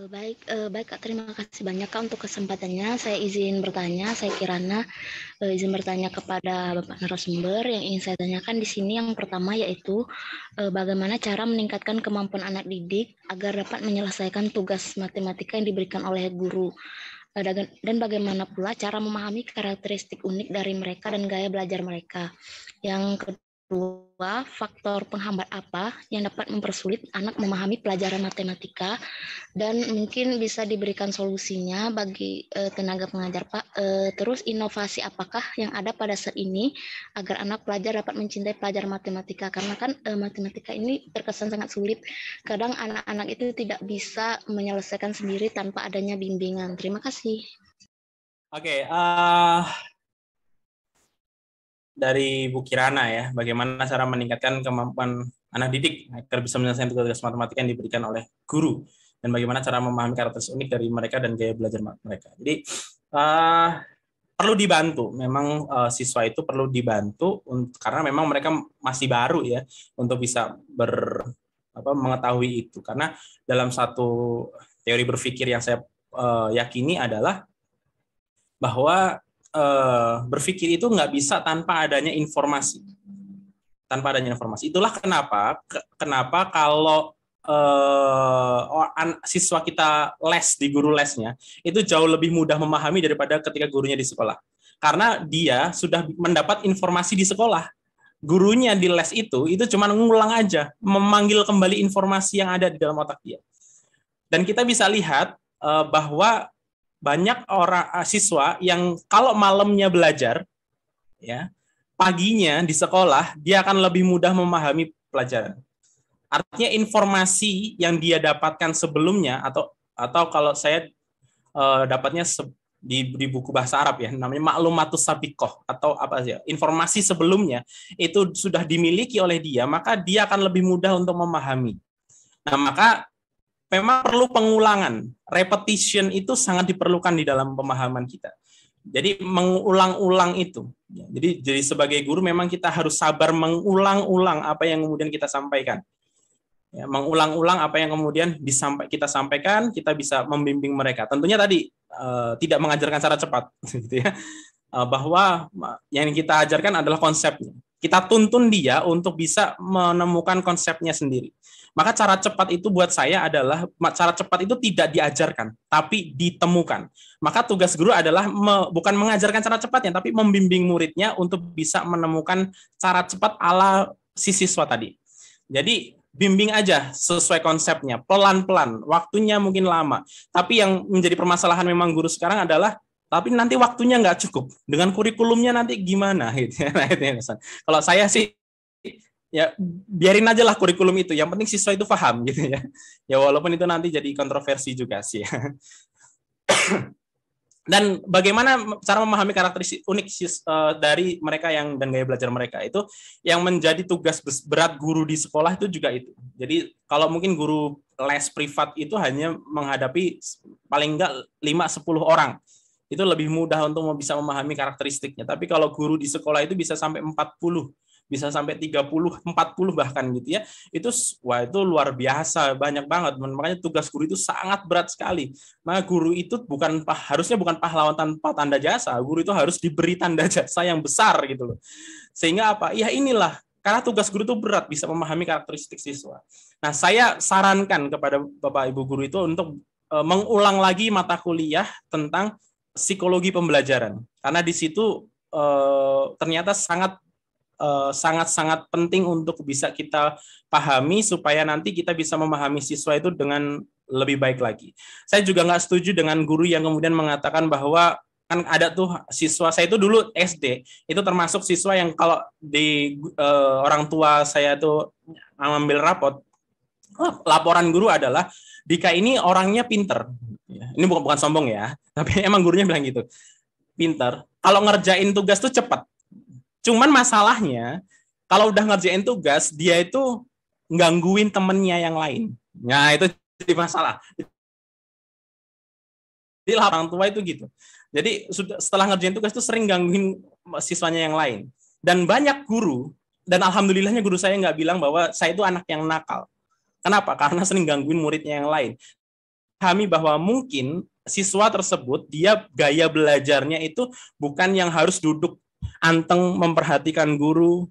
Baik Kak, terima kasih banyak Kak untuk kesempatannya. Saya izin bertanya, saya Kirana, izin bertanya kepada Bapak narasumber. Yang ingin saya tanyakan di sini yang pertama yaitu bagaimana cara meningkatkan kemampuan anak didik agar dapat menyelesaikan tugas matematika yang diberikan oleh guru. Dan bagaimana pula cara memahami karakteristik unik dari mereka dan gaya belajar mereka. Yang kedua, faktor penghambat apa yang dapat mempersulit anak memahami pelajaran matematika dan mungkin bisa diberikan solusinya bagi tenaga pengajar Pak. Terus inovasi apakah yang ada pada saat ini agar anak pelajar dapat mencintai pelajaran matematika, karena kan matematika ini terkesan sangat sulit. Kadang anak-anak itu tidak bisa menyelesaikan sendiri tanpa adanya bimbingan. Terima kasih. Oke, dari Bu Kirana ya, bagaimana cara meningkatkan kemampuan anak didik agar bisa menyelesaikan tugas matematika yang diberikan oleh guru, dan bagaimana cara memahami karakteristik unik dari mereka dan gaya belajar mereka. Jadi perlu dibantu, memang siswa itu perlu dibantu karena memang mereka masih baru ya untuk bisa mengetahui itu. Karena dalam satu teori berpikir yang saya yakini adalah bahwa berpikir itu nggak bisa tanpa adanya informasi. Tanpa adanya informasi. Itulah kenapa kalau siswa kita les di guru lesnya, itu jauh lebih mudah memahami daripada ketika gurunya di sekolah. Karena dia sudah mendapat informasi di sekolah. Gurunya di les itu cuma ngulang aja, memanggil kembali informasi yang ada di dalam otak dia. Dan kita bisa lihat bahwa banyak orang siswa yang kalau malamnya belajar, ya paginya di sekolah dia akan lebih mudah memahami pelajaran. Artinya informasi yang dia dapatkan sebelumnya atau kalau saya dapatnya di buku bahasa Arab ya, namanya maklumatus sabiqoh atau apa sih, informasi sebelumnya itu sudah dimiliki oleh dia, maka dia akan lebih mudah untuk memahami. Nah, maka memang perlu pengulangan. Repetition itu sangat diperlukan di dalam pemahaman kita. Jadi mengulang-ulang itu. Jadi sebagai guru memang kita harus sabar mengulang-ulang apa yang kemudian kita sampaikan. Ya, mengulang-ulang apa yang kemudian kita sampaikan, kita bisa membimbing mereka. Tentunya tadi tidak mengajarkan secara cepat, gitu ya. Bahwa yang kita ajarkan adalah konsepnya. Kita tuntun dia untuk bisa menemukan konsepnya sendiri. Maka cara cepat itu buat saya adalah cara cepat itu tidak diajarkan, tapi ditemukan. Maka tugas guru adalah bukan mengajarkan cara cepatnya, tapi membimbing muridnya untuk bisa menemukan cara cepat ala si siswa tadi. Jadi bimbing aja sesuai konsepnya, pelan-pelan, waktunya mungkin lama. Tapi yang menjadi permasalahan memang guru sekarang adalah tapi nanti waktunya nggak cukup, dengan kurikulumnya nanti gimana gitu ya. Nah, itu ya, kalau saya sih ya biarin aja lah kurikulum itu, yang penting siswa itu paham gitu ya. Ya walaupun itu nanti jadi kontroversi juga sih. Dan bagaimana cara memahami karakteristik unik dari mereka dan gaya belajar mereka, itu yang menjadi tugas berat guru di sekolah itu juga itu. Jadi kalau mungkin guru les privat itu hanya menghadapi paling enggak 5-10 orang, itu lebih mudah untuk bisa memahami karakteristiknya. Tapi kalau guru di sekolah itu bisa sampai 40, bisa sampai 30, 40 bahkan gitu ya. Itu luar biasa, banyak banget. Makanya tugas guru itu sangat berat sekali. Maka guru itu harusnya bukan pahlawan tanpa tanda jasa. Guru itu harus diberi tanda jasa yang besar gitu loh. Sehingga apa? Ya inilah, karena tugas guru itu berat, bisa memahami karakteristik siswa. Nah, saya sarankan kepada Bapak Ibu guru itu untuk mengulang lagi mata kuliah tentang psikologi pembelajaran. Karena di situ ternyata sangat-sangat penting untuk bisa kita pahami supaya nanti kita bisa memahami siswa itu dengan lebih baik lagi. Saya juga nggak setuju dengan guru yang kemudian mengatakan bahwa kan ada tuh siswa, saya itu dulu SD, itu termasuk siswa yang kalau di orang tua saya tuh ngambil rapot, laporan guru adalah Dika ini orangnya pinter. Ini bukan sombong ya, tapi emang gurunya bilang gitu, pinter. Kalau ngerjain tugas tuh cepat. Cuman masalahnya, kalau udah ngerjain tugas, dia itu gangguin temennya yang lain. Nah, itu jadi masalah. Jadi orang tua itu gitu. Jadi setelah ngerjain tugas itu sering gangguin siswanya yang lain. Dan banyak guru, dan alhamdulillahnya guru saya nggak bilang bahwa saya itu anak yang nakal. Kenapa? Karena sering gangguin muridnya yang lain. pahami bahwa mungkin siswa tersebut dia gaya belajarnya itu bukan yang harus duduk anteng memperhatikan guru,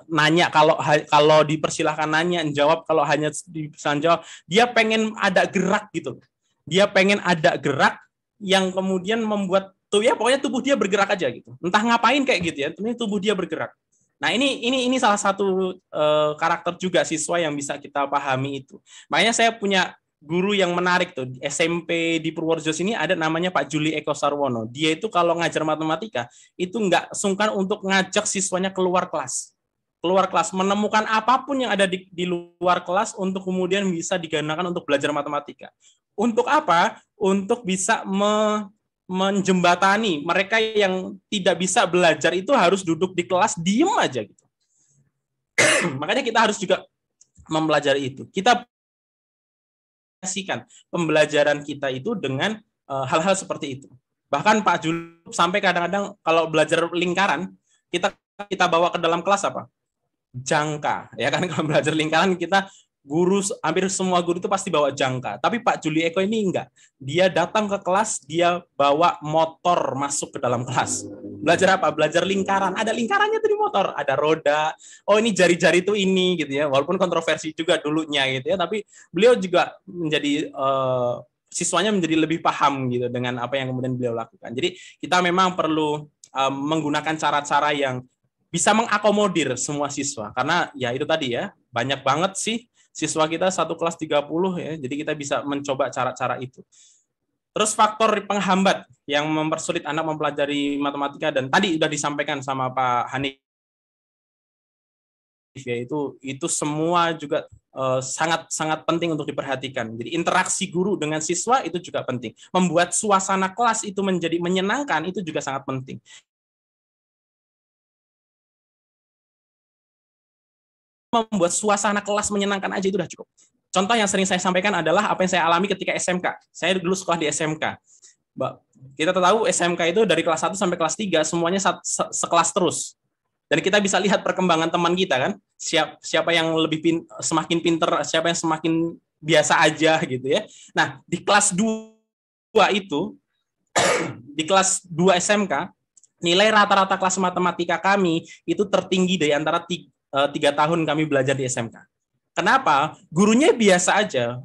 nanya kalau dipersilahkan nanya, jawab kalau hanya bisa jawab. Dia pengen ada gerak gitu. Dia pengen ada gerak yang kemudian membuat pokoknya tubuh dia bergerak aja gitu. Entah ngapain kayak gitu ya, tapi tubuh dia bergerak. Nah, ini salah satu karakter juga siswa yang bisa kita pahami itu. Makanya saya punya guru yang menarik tuh, SMP di Purworejo sini ada namanya Pak Juli Eko Sarwono. Dia itu kalau ngajar matematika itu nggak sungkan untuk ngajak siswanya keluar kelas. Keluar kelas, menemukan apapun yang ada di luar kelas untuk kemudian bisa digunakan untuk belajar matematika. Untuk apa? Untuk bisa menjembatani mereka yang tidak bisa belajar itu harus duduk di kelas diem aja gitu. Makanya kita harus juga mempelajari itu. Kita pembelajaran kita itu dengan hal-hal seperti itu. Bahkan Pak Jul sampai kadang-kadang kalau belajar lingkaran, kita bawa ke dalam kelas apa? Jangka, ya kan. Kalau belajar lingkaran kita hampir semua guru itu pasti bawa jangka. Tapi Pak Juli Eko ini enggak. Dia datang ke kelas, dia bawa motor masuk ke dalam kelas. Belajar apa? Belajar lingkaran. Ada lingkarannya tuh di motor, ada roda. Oh, ini jari-jari tuh ini gitu ya. Walaupun kontroversi juga dulunya gitu ya, tapi beliau juga menjadi siswanya menjadi lebih paham gitu dengan apa yang kemudian beliau lakukan. Jadi kita memang perlu menggunakan cara-cara yang bisa mengakomodir semua siswa. Karena ya itu tadi ya, banyak banget sih siswa kita satu kelas 30 ya, jadi kita bisa mencoba cara-cara itu. Terus faktor penghambat yang mempersulit anak mempelajari matematika dan tadi sudah disampaikan sama Pak Hanif ya, itu semua juga sangat penting untuk diperhatikan. Jadi interaksi guru dengan siswa itu juga penting. Membuat suasana kelas itu menjadi menyenangkan itu juga sangat penting. Membuat suasana kelas menyenangkan aja itu udah cukup. Contoh yang sering saya sampaikan adalah apa yang saya alami ketika SMK. Saya dulu sekolah di SMK. Kita tahu SMK itu dari kelas 1 sampai kelas 3 semuanya sekelas terus. Dan kita bisa lihat perkembangan teman kita kan. Siapa yang semakin pinter, siapa yang semakin biasa aja gitu ya. Nah, di kelas 2 itu di kelas 2 SMK nilai rata-rata kelas matematika kami itu tertinggi dari antara 3 tahun kami belajar di SMK. Kenapa? Gurunya biasa aja.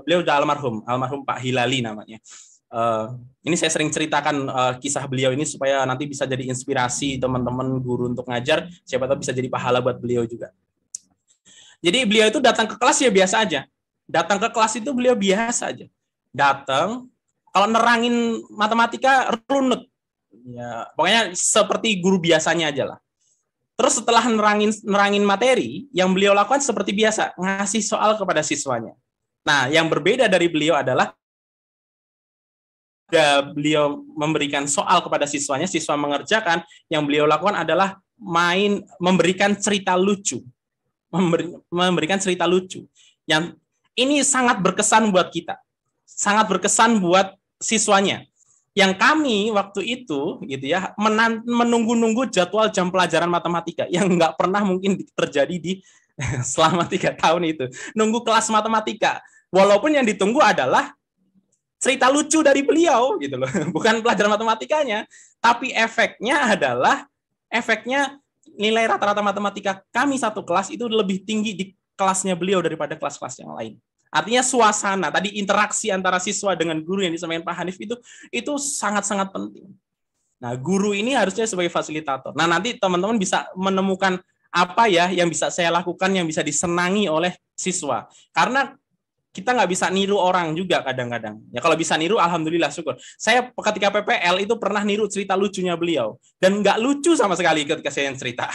Beliau udah almarhum Pak Hilali namanya. Ini saya sering ceritakan kisah beliau ini supaya nanti bisa jadi inspirasi teman-teman guru untuk ngajar. Siapa tahu bisa jadi pahala buat beliau juga. Jadi beliau itu datang ke kelas ya biasa aja. Datang ke kelas itu beliau biasa aja. Datang, kalau nerangin matematika runut. Ya, pokoknya seperti guru biasanya aja lah. Terus setelah nerangin materi, yang beliau lakukan seperti biasa, ngasih soal kepada siswanya. Nah, yang berbeda dari beliau adalah beliau memberikan soal kepada siswanya, siswa mengerjakan, yang beliau lakukan adalah memberikan cerita lucu. Memberikan cerita lucu. Yang ini sangat berkesan buat kita. Sangat berkesan buat siswanya. Yang kami waktu itu gitu ya menunggu-nunggu jadwal jam pelajaran matematika yang nggak pernah mungkin terjadi di selama 3 tahun itu. Nunggu kelas matematika. Walaupun yang ditunggu adalah cerita lucu dari beliau gitu loh. Bukan pelajaran matematikanya, tapi efeknya nilai rata-rata matematika kami satu kelas itu lebih tinggi di kelasnya beliau daripada kelas-kelas yang lain. Artinya suasana, tadi interaksi antara siswa dengan guru yang disampaikan Pak Hanif itu sangat-sangat penting. Nah, guru ini harusnya sebagai fasilitator. Nah, nanti teman-teman bisa menemukan apa ya yang bisa saya lakukan yang bisa disenangi oleh siswa. Karena kita nggak bisa niru orang juga kadang-kadang. Ya kalau bisa niru, alhamdulillah syukur. Saya ketika PPL itu pernah niru cerita lucunya beliau. Dan nggak lucu sama sekali ketika saya yang cerita.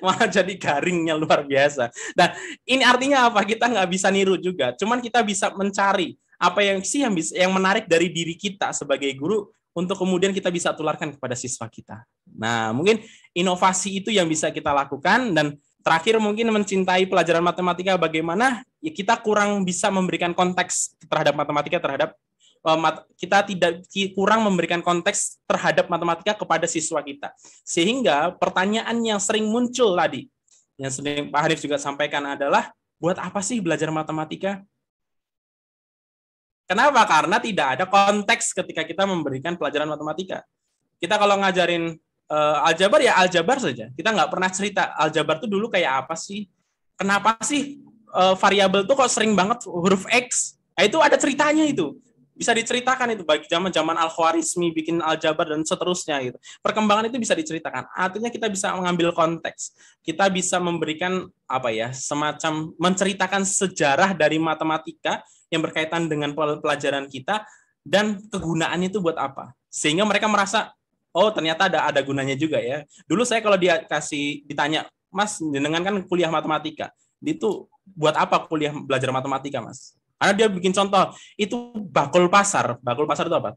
Malah jadi garingnya luar biasa. Dan ini artinya apa? Kita nggak bisa niru juga. Cuman kita bisa mencari apa yang menarik dari diri kita sebagai guru untuk kemudian kita bisa tularkan kepada siswa kita. Nah, mungkin inovasi itu yang bisa kita lakukan. Dan terakhir mungkin mencintai pelajaran matematika bagaimana ya kita kurang bisa memberikan konteks terhadap matematika kita tidak kurang memberikan konteks terhadap matematika kepada siswa kita. Sehingga pertanyaan yang sering muncul tadi, yang sering Pak Hanif juga sampaikan adalah, buat apa sih belajar matematika? Kenapa? Karena tidak ada konteks ketika kita memberikan pelajaran matematika. Kita kalau ngajarin aljabar ya aljabar saja. Kita nggak pernah cerita aljabar itu dulu kayak apa sih? Kenapa sih variabel tuh kok sering banget huruf X? Nah, itu ada ceritanya itu. Bisa diceritakan itu bagi zaman-zaman Al-Khwarizmi bikin aljabar dan seterusnya gitu. Perkembangan itu bisa diceritakan. Artinya kita bisa mengambil konteks. Kita bisa memberikan apa ya, semacam menceritakan sejarah dari matematika yang berkaitan dengan pelajaran kita dan kegunaannya itu buat apa. Sehingga mereka merasa oh ternyata ada gunanya juga ya. Dulu saya kalau dia ditanya, Mas, jenengan kan kuliah matematika, itu buat apa kuliah belajar matematika, Mas? Karena dia bikin contoh, itu bakul pasar itu apa?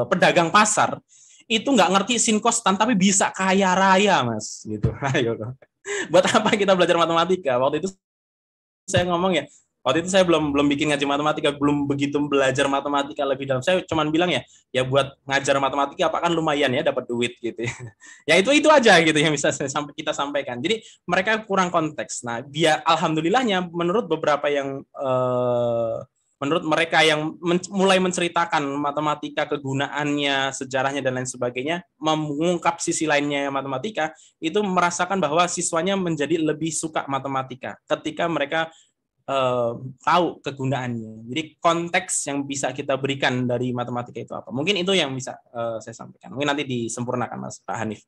Pedagang pasar itu nggak ngerti sin kostan tapi bisa kaya raya, Mas. Gitu. Ayo, buat apa kita belajar matematika? Waktu itu saya ngomong ya, waktu itu saya belum bikin ngaji matematika, belum begitu belajar matematika lebih dalam. Saya cuma bilang ya buat ngajar matematika apa kan lumayan ya dapat duit gitu. Ya itu aja gitu yang bisa kita sampaikan. Jadi mereka kurang konteks. Nah, dia alhamdulillahnya menurut beberapa yang menurut mereka yang mulai menceritakan matematika, kegunaannya, sejarahnya dan lain sebagainya, mengungkap sisi lainnya matematika, itu merasakan bahwa siswanya menjadi lebih suka matematika ketika mereka tahu kegunaannya. Jadi konteks yang bisa kita berikan dari matematika itu apa? Mungkin itu yang bisa saya sampaikan. Mungkin nanti disempurnakan Mas Pak Hanif.